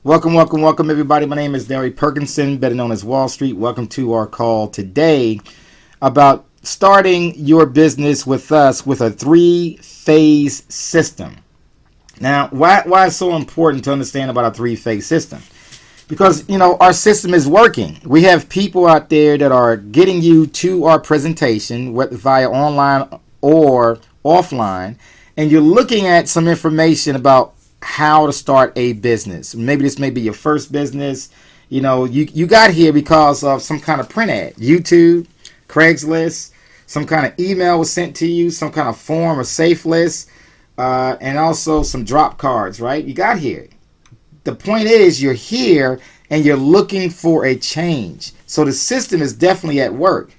Welcome, everybody. My name is Derry Perkinson, better known as Wall Street. Welcome to our call today about starting your business with us with a three-phase system. Now, why it's so important to understand about a three-phase system? Because, our system is working. We have people out there that are getting you to our presentation, whether via online or offline, and you're looking at some information about how to start a business. Maybe this may be your first business. You got here because of some kind of print ad, YouTube, Craigslist, some kind of email was sent to you, some kind of form or safe list, and also some drop cards, right? You got here. The point is you're here and you're looking for a change. So the system is definitely at work.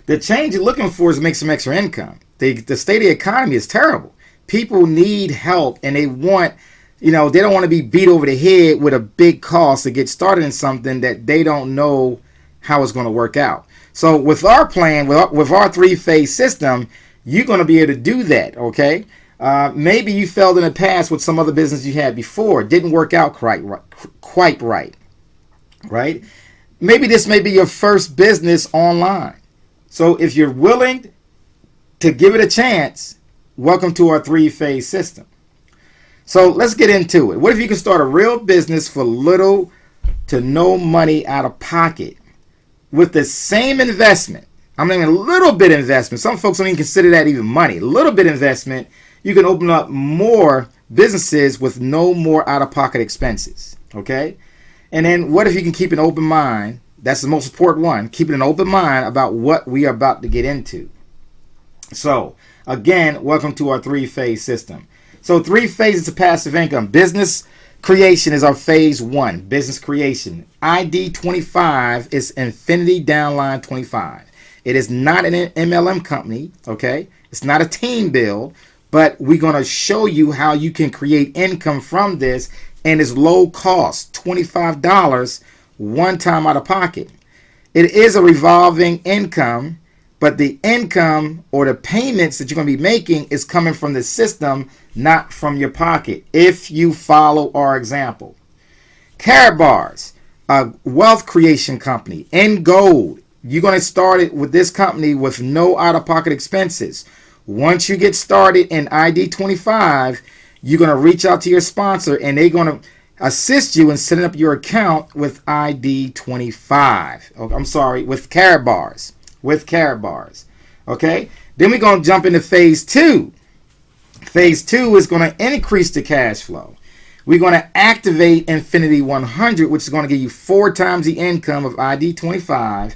The change you're looking for is to make some extra income. The state of the economy is terrible. People need help and they want, they don't want to be beat over the head with a big cost to get started in something that they don't know how it's going to work out. So with our plan, with our three-phase system, you're going to be able to do that, okay? Maybe you failed in the past with some other business you had before. It didn't work out quite right? Maybe this may be your first business online. So if you're willing to give it a chance, welcome to our three-phase system. So let's get into it. What if you can start a real business for little to no money out of pocket with the same investment? I mean, a little bit investment. Some folks don't even consider that even money. A little bit investment, you can open up more businesses with no more out-of-pocket expenses, okay? And then what if you can keep an open mind? That's the most important one. Keeping an open mind about what we are about to get into. So, again, welcome to our three-phase system. So, three phases of passive income. Business creation is our phase one. Business creation. ID 25 is Infinity Downline 25. It is not an MLM company, okay? It's not a team build, but we're going to show you how you can create income from this, and it's low cost, $25 one time out of pocket. It is a revolving income, but the income or the payments that you're going to be making is coming from the system, not from your pocket, if you follow our example. Carrot Bars, a wealth creation company in gold. You're going to start it with this company with no out-of-pocket expenses. Once you get started in ID 25, you're going to reach out to your sponsor and they're going to assist you in setting up your account with ID 25. With Carrot Bars. Okay? Then we're going to jump into phase two. Phase two is going to increase the cash flow. We're going to activate Infinity 100, which is going to give you 4 times the income of ID 25.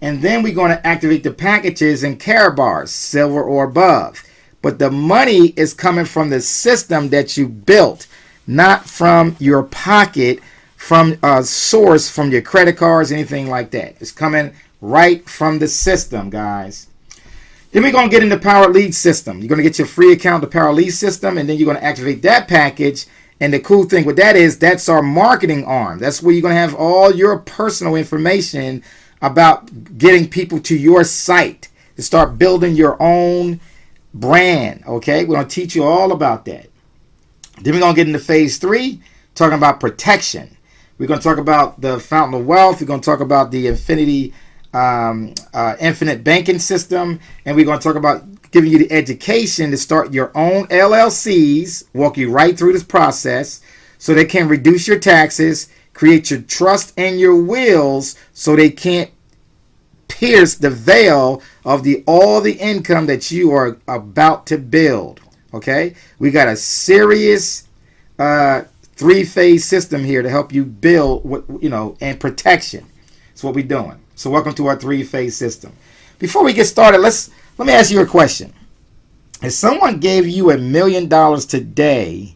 And then we're going to activate the packages in Carrot Bars, silver or above. But the money is coming from the system that you built, not from your pocket, from a source, from your credit cards, anything like that. It's coming right from the system, guys. Then we're going to get into Power Lead System. You're going to get your free account, the Power Lead System, and then you're going to activate that package. And the cool thing with that is that's our marketing arm. That's where you're going to have all your personal information about getting people to your site to start building your own brand, okay? We're going to teach you all about that. Then we're going to get into phase 3, talking about protection. We're going to talk about the Fountain of Wealth. We're going to talk about the Infinity Infinite Banking System. And we're going to talk about giving you the education to start your own LLCs, walk you right through this process so they can reduce your taxes, create your trust and your wills so they can't pierce the veil of all the income that you are about to build. Okay? We got a serious three-phase system here to help you build and protection. That's what we're doing. So welcome to our three-phase system. Before we get started, let me ask you a question. If someone gave you $1 million today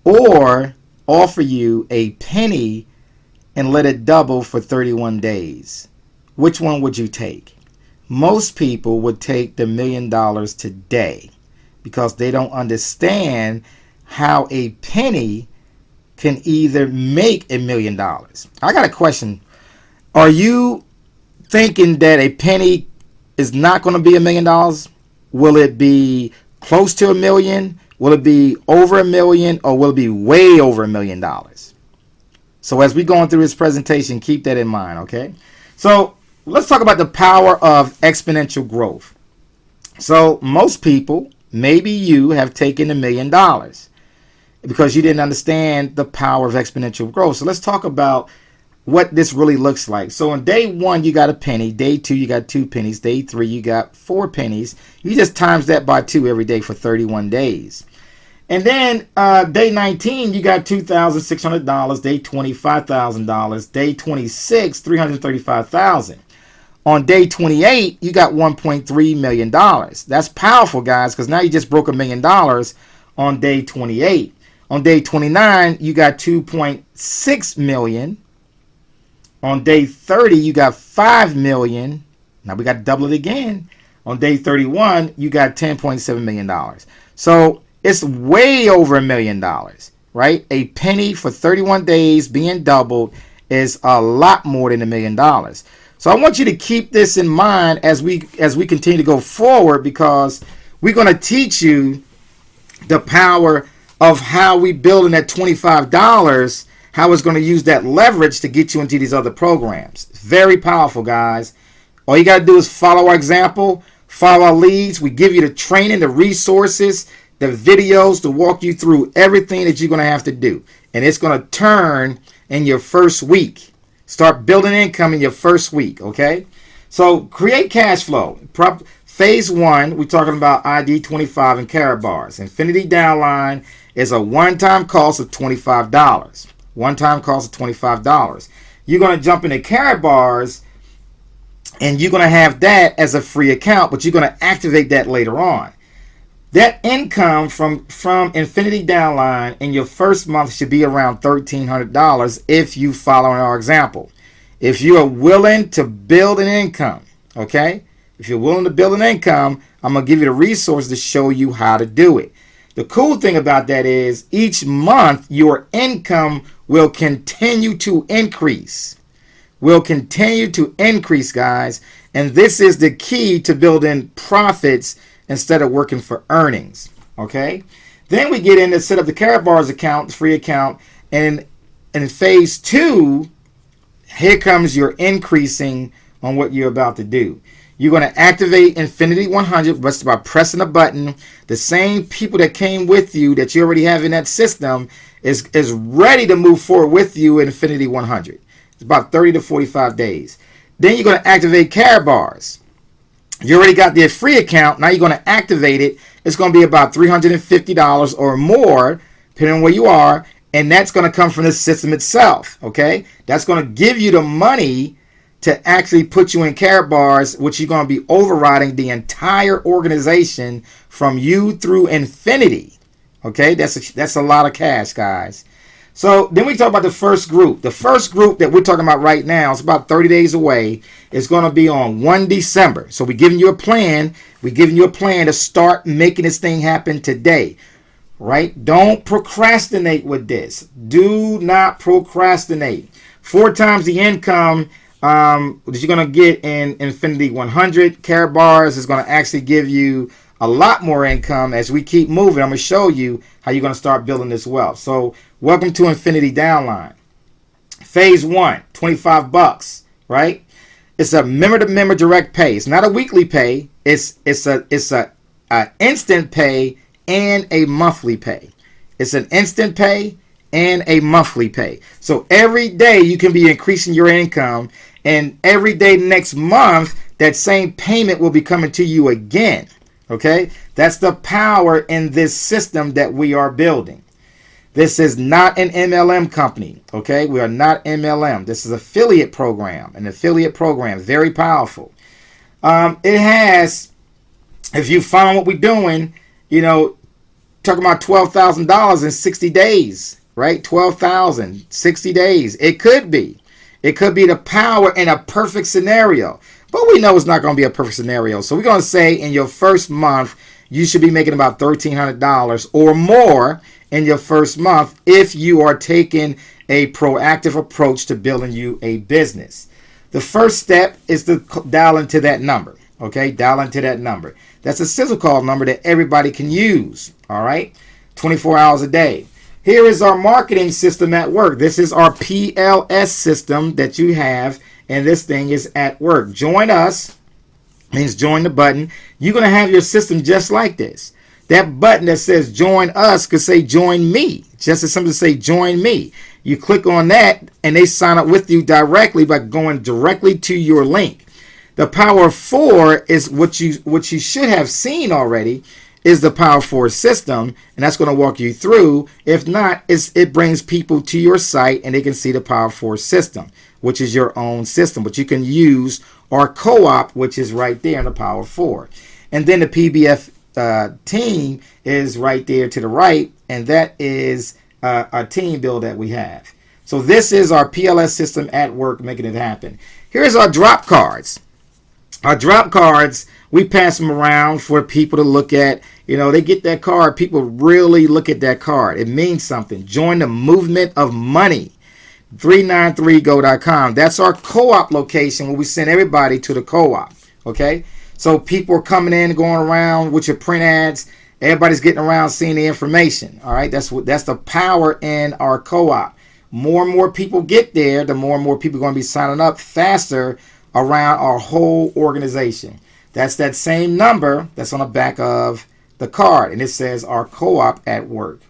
or offer you a penny and let it double for 31 days, which one would you take? Most people would take the $1 million today because they don't understand how a penny can either make $1 million. I got a question. Are you thinking that a penny is not going to be $1 million? Will it be close to $1 million? Will it be over $1 million or will it be way over $1 million? So as we're going through this presentation, keep that in mind, okay? So let's talk about the power of exponential growth. So most people, maybe you, have taken $1 million because you didn't understand the power of exponential growth. So let's talk about what this really looks like. So on day 1, you got a penny. Day 2, you got 2 pennies. Day 3, you got 4 pennies. You just times that by 2 every day for 31 days. And then day 19, you got $2,600. Day 20, $5,000. Day 26, $335,000. On day 28, you got $1.3 million. That's powerful, guys, because now you just broke $1 million on day 28. On day 29, you got $2.6 million. On day 30, you got $5 million. Now we got to double it again. On day 31, you got $10.7 million. So it's way over $1 million, right? A penny for 31 days being doubled is a lot more than $1 million. So I want you to keep this in mind as we continue to go forward, because we're going to teach you the power of how we build in that $25, how it's going to use that leverage to get you into these other programs. Very powerful, guys. All you got to do is follow our example, follow our leads. We give you the training, the resources, the videos to walk you through everything that you're going to have to do. And it's going to turn in your first week. Start building income in your first week, okay? So create cash flow. Phase 1, we're talking about ID 25 and carrot bars. Infinity Downline is a one-time cost of $25. One-time cost of $25. You're going to jump into carrot bars, and you're going to have that as a free account, but you're going to activate that later on. That income from Infinity Downline in your first month should be around $1,300 if you follow our example. If you are willing to build an income, okay? If you're willing to build an income, I'm going to give you the resources to show you how to do it. The cool thing about that is each month your income will continue to increase. Will continue to increase, guys. And this is the key to building profits instead of working for earnings, okay? Then we get in to set up the carrot bars account, the free account, and in phase 2, here comes your increasing on what you're about to do. You're going to activate Infinity 100 just by pressing a button. The same people that came with you that you already have in that system is ready to move forward with you in Infinity 100. It's about 30 to 45 days. Then you're going to activate carrot bars. You already got the free account. Now you're going to activate it. It's going to be about $350 or more, depending on where you are. And that's going to come from the system itself. Okay? That's going to give you the money to actually put you in carrot bars, which you're going to be overriding the entire organization from you through infinity. Okay? That's a lot of cash, guys. So then we talk about the first group. The first group that we're talking about right now, it's about 30 days away. It's going to be on 1 December. So we're giving you a plan. We're giving you a plan to start making this thing happen today. Right? Don't procrastinate with this. Do not procrastinate. 4 times the income that you're going to get in Infinity 100. Carrot bars is going to actually give you a lot more income. As we keep moving, I'm going to show you how you're going to start building this wealth. So welcome to Infinity Downline. Phase 1, $25, right? It's a member-to-member direct pay. It's not a weekly pay. It's a instant pay and a monthly pay. It's an instant pay and a monthly pay. So every day you can be increasing your income, and every day next month that same payment will be coming to you again. Okay? That's the power in this system that we are building. This is not an MLM company, okay? We are not MLM. This is affiliate program, an affiliate program, very powerful. It has, if you follow what we're doing, you know, talking about $12,000 in 60 days, right? 12,000, 60 days. It could be. It could be the power in a perfect scenario. But we know it's not going to be a perfect scenario. So we're going to say in your first month, you should be making about $1,300 or more in your first month if you are taking a proactive approach to building you a business. The first step is to dial into that number. Okay, dial into that number. That's a Cécile call number that everybody can use. All right. 24 hours a day. Here is our marketing system at work. This is our PLS system that you have, and this thing is at work. Join us means join the button. You're going to have your system just like this. That button that says join us could say join me. Just as simple as say join me. You click on that and they sign up with you directly by going directly to your link. The Power 4 is what you should have seen already, is the Power 4 system, and that's going to walk you through. If not, it brings people to your site and they can see the Power 4 system, which is your own system. But you can use our co-op, which is right there in the Power 4. And then the PBF team is right there to the right, and that is a team build that we have. So this is our PLS system at work, making it happen. Here's our drop cards. Our drop cards, we pass them around for people to look at. You know, they get that card. People really look at that card. It means something. Join the movement of money. 393go.com. That's our co-op location where we send everybody to the co-op. Okay? So people are coming in, going around with your print ads. Everybody's getting around seeing the information. All right? That's the power in our co-op. More and more people get there, the more and more people are going to be signing up faster around our whole organization. That's that same number that's on the back of the card, and it says our co-op at work.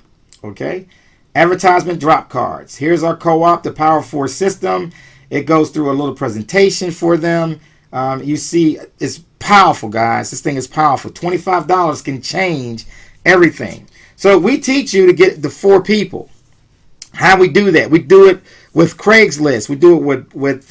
Okay? Advertisement drop cards. Here's our co-op, the Power 4 system. It goes through a little presentation for them. You see, it's powerful, guys. This thing is powerful. $25 can change everything. So we teach you to get the 4 people. How we do that? We do it with Craigslist. We do it with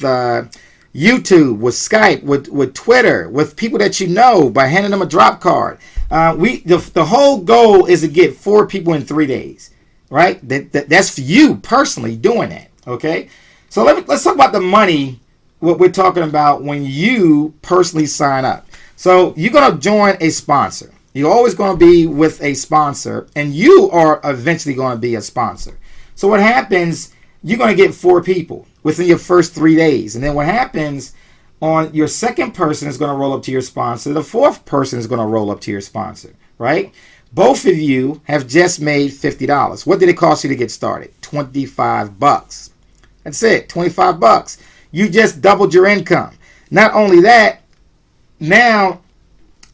YouTube, with Skype, with Twitter, with people that you know, by handing them a drop card. The whole goal is to get 4 people in 3 days, right? That's for you personally doing that, okay? So let's talk about the money, what we're talking about when you personally sign up. So you're going to join a sponsor. You're always going to be with a sponsor, and you are eventually going to be a sponsor. So what happens, you're going to get 4 people within your first 3 days. And then what happens, on your second person is going to roll up to your sponsor. The 4th person is going to roll up to your sponsor, right? Both of you have just made $50. What did it cost you to get started? $25. That's it, $25. You just doubled your income. Not only that, now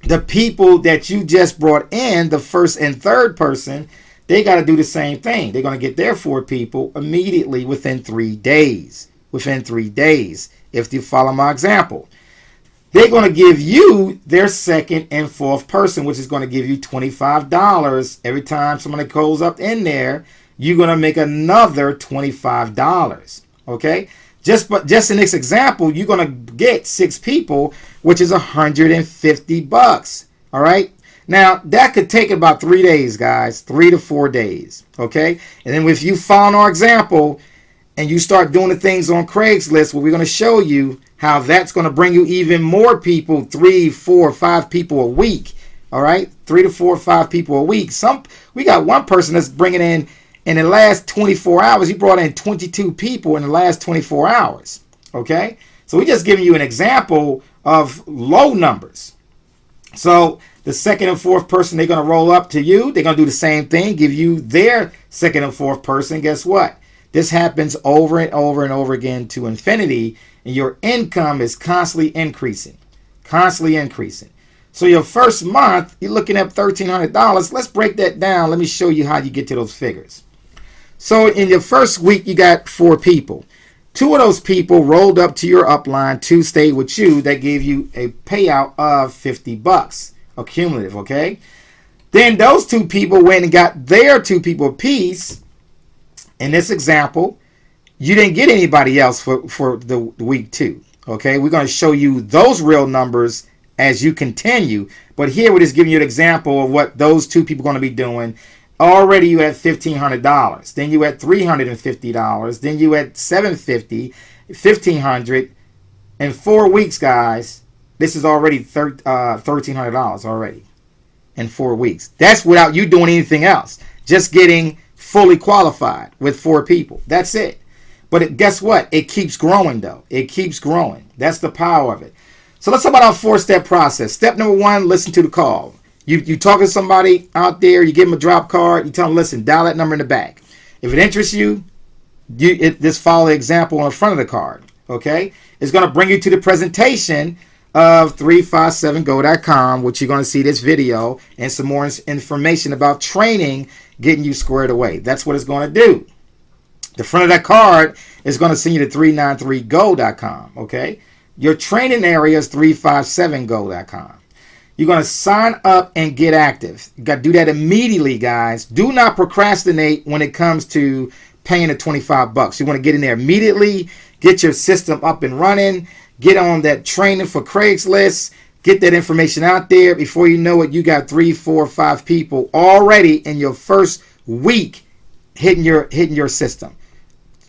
the people that you just brought in, the first and third person, they got to do the same thing. They're going to get their 4 people immediately within 3 days. Within 3 days, if you follow my example. They're going to give you their second and 4th person, which is going to give you $25. Every time somebody goes up in there, you're going to make another $25. Okay? Just in this example, you're going to get 6 people, which is $150. All right? Now, that could take about 3 days, guys. 3 to 4 days. Okay? And then if you follow our example and you start doing the things on Craigslist, where we're going to show you how that's going to bring you even more people, 3, 4, 5 people a week. All right? 3 to 4, 5 people a week. We got one person that's bringing in the last 24 hours, he brought in 22 people in the last 24 hours. Okay? So we're just giving you an example of low numbers. So the second and 4th person, they're going to roll up to you. They're going to do the same thing, give you their second and 4th person. Guess what? This happens over and over and over again to infinity, and your income is constantly increasing. Constantly increasing. So your first month, you're looking at $1,300. Let's break that down. Let me show you how you get to those figures. So in your first week, you got 4 people. 2 of those people rolled up to your upline, 2 stayed with you. That gave you a payout of $50, accumulative, okay? Then those 2 people went and got their 2 people apiece. In this example, you didn't get anybody else for the week 2, okay? We're going to show you those real numbers as you continue. But here we're just giving you an example of what those 2 people are going to be doing. Already you had $1,500. Then you had $350. Then you had $750, $1,500. In 4 weeks, guys, this is already $1,300 already in 4 weeks. That's without you doing anything else. Just getting fully qualified with 4 people. That's it. But guess what? It keeps growing, though. It keeps growing. That's the power of it. So let's talk about our 4-step process. Step number 1, listen to the call. You talk to somebody out there, you give them a drop card, you tell them, listen, dial that number in the back. If it interests you, just follow the example on the front of the card. Okay? It's going to bring you to the presentation of 357go.com, which you're going to see this video and some more information about training, getting you squared away. That's what it's going to do. The front of that card is going to send you to 393go.com. Okay? Your training area is 357go.com. You're going to sign up and get active. You got to do that immediately, guys. Do not procrastinate when it comes to paying the $25. You want to get in there immediately, get your system up and running, get on that training for Craigslist, get that information out there. Before you know it, you got 3, 4, 5 people already in your first week hitting your system,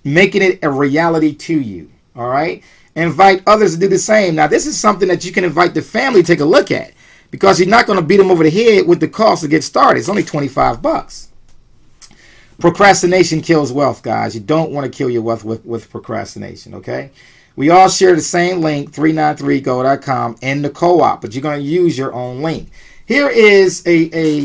making it a reality to you. All right? Invite others to do the same. Now, this is something that you can invite the family to take a look at, because you're not going to beat them over the head with the cost to get started. It's only $25. Procrastination kills wealth, guys. You don't want to kill your wealth with procrastination, okay? We all share the same link, 393go.com, and the co-op, but you're going to use your own link. Here is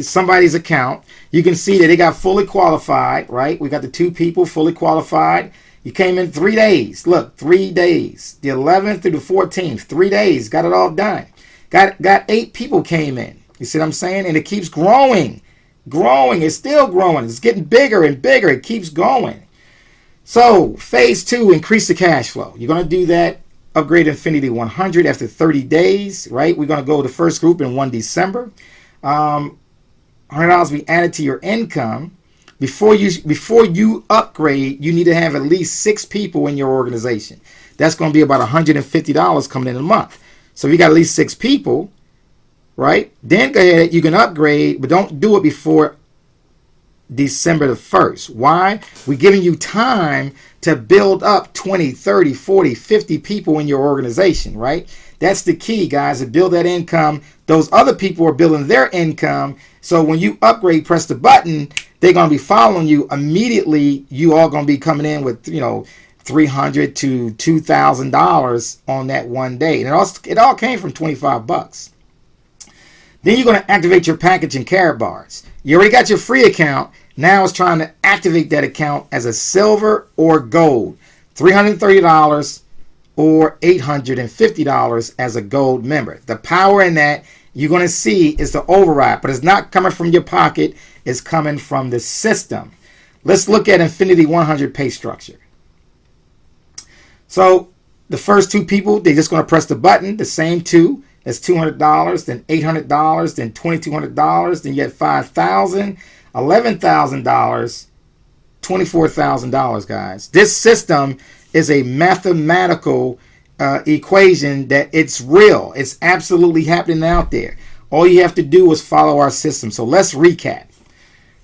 somebody's account. You can see that they got fully qualified, right? We got the 2 people fully qualified. You came in 3 days. Look, 3 days. The 11th through the 14th, 3 days. Got it all done. Got 8 people came in. You see what I'm saying? And it keeps growing. Growing. It's still growing. It's getting bigger and bigger. It keeps going. So, phase 2, increase the cash flow. You're going to do that. Upgrade Infinity 100 after 30 days, right? We're going to go to the first group in 1 December. $100 be added to your income. Before you upgrade, you need to have at least 6 people in your organization. That's going to be about $150 coming in a month. So if you got at least 6 people, right? Then go ahead, you can upgrade, but don't do it before December the 1st. Why? We're giving you time to build up 20, 30, 40, 50 people in your organization, right? That's the key, guys, to build that income. Those other people are building their income. So when you upgrade, press the button, they're going to be following you immediately. You all going to be coming in with, $300 to $2,000 on that one day. And it all came from $25. Then you're going to activate your package and carrot bars. You already got your free account. Now it's trying to activate that account as a silver or gold. $330 or $850 as a gold member. The power in that you're going to see is the override, but it's not coming from your pocket. It's coming from the system. Let's look at Infinity 100 pay structure. So the first 2 people, they're just going to press the button, the same 2. That's $200, then $800, then $2,200, then you get $5,000, $11,000, $24,000, guys. This system is a mathematical equation that it's real. It's absolutely happening out there. All you have to do is follow our system. So let's recap.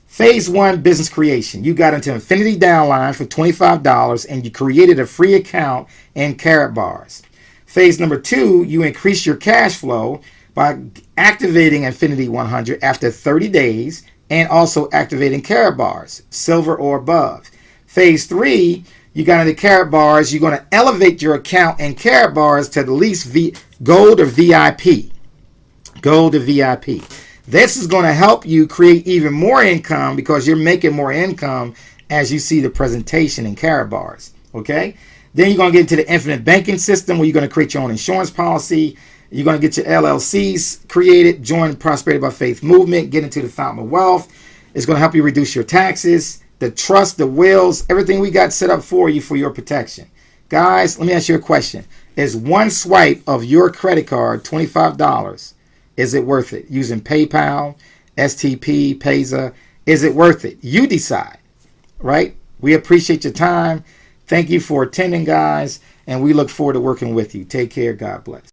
Phase 1, business creation. You got into Infinity Downline for $25 and you created a free account and carrot bars. Phase number 2, you increase your cash flow by activating Infinity 100 after 30 days and also activating carrot bars, silver or above. Phase 3, you got into carrot bars. You're going to elevate your account and carrot bars to the least gold or VIP. Gold or VIP. This is going to help you create even more income because you're making more income as you see the presentation in carrot bars. Okay? Then you're going to get into the infinite banking system where you're going to create your own insurance policy. You're going to get your LLCs created, join Prosperity by Faith movement, get into the Fountain of Wealth. It's going to help you reduce your taxes, the trust, the wills, everything we got set up for you for your protection. Guys, let me ask you a question. Is one swipe of your credit card $25? Is it worth it? Using PayPal, STP, Payza, is it worth it? You decide, right? We appreciate your time. Thank you for attending, guys, and we look forward to working with you. Take care. God bless.